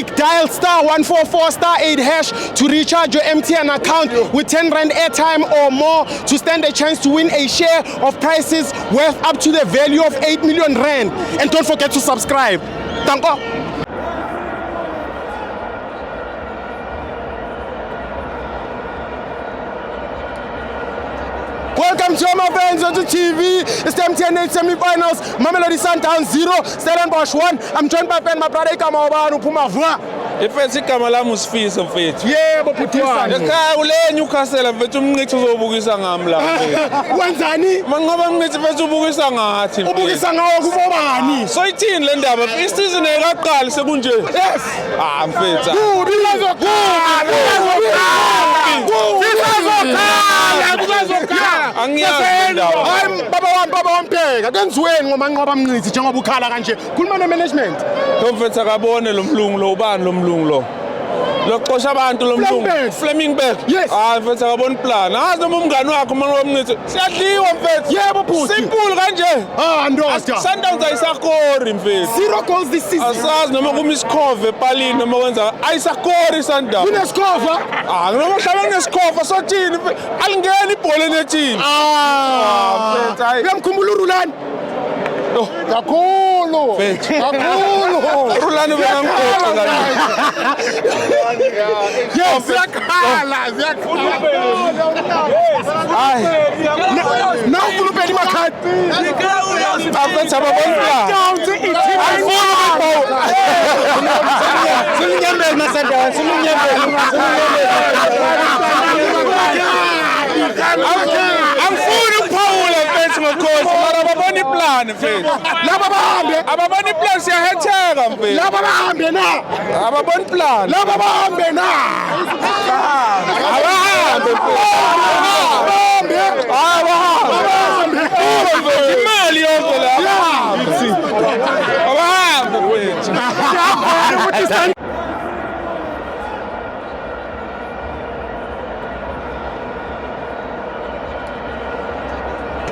quick, dial *144*8# to recharge your MTN account with 10 Rand airtime or more to stand a chance to win a share of prizes worth up to the value of 8 million Rand. And don't forget to subscribe. Danko. Welcome to all my friends on the TV. It's the MTN 8 semi-finals. Mamelodi Sundowns 0, Stellenbosch 1. I'm joined by my brother Ikama Obanu Pumavua. Ifethi igama lami uSifiso mfethu. Yebo Phuthisana. Ekhaya ule Newcastle mfethu umnqithi uzobukisa ngami la mfethu. Wenzani? Mangabe umnqithi mfethu ubukisa ngathi. Ubukisa ngawo kubobani? So ithini le ndaba? Isizini ayikaqali sekunje. Yes. Mfethu. Sizokhala. Angiyazi ndawo. Hayi baba wami pheka. Kenziweni ngoma nqoba mnqithi njengoba ukhala kanje. Khuluma nemanagement. Lo mfethu akabone lo mlungu lo ubani lo mlungu lo. Loqosha abantu lo mlungu. Flemingberg. Yes. Mfethu akabona plan. Azi noma umngani wakho manje womnqithi. Siyadliwa mfethu. Yebo Phuthi. Simple kanje. Ndoda. Sundowns ayisakori mfethu. 0 goals this season. Asazi noma kumiskove epalini noma kwenza ayisakori Sundowns. Kunesikova? Noma mhlawumbe kunesikova sothini alingeni ibhola neteam. Mfethu hayi. Uyamkhumbula uRulani? Kakhulu. Kakhulu. Rulani bengangiqoqa kanje. Yes, ziyakhala. Hayi. Nawufuna uphela imakhadi. Mfethu ababona plan. Sulinyembele masanda, sulinyembele. Angifuni ukuphawula mfethu ngokhosi mara ababona iplan mfethu. Laba bahambe. Ababona iplan siyahetheka mfethu. Laba bahambe na. Ababona iplan. Laba bahambe na. Abahambe mfethu. Abahambe. Imali yonke la. Abahambe mfethu.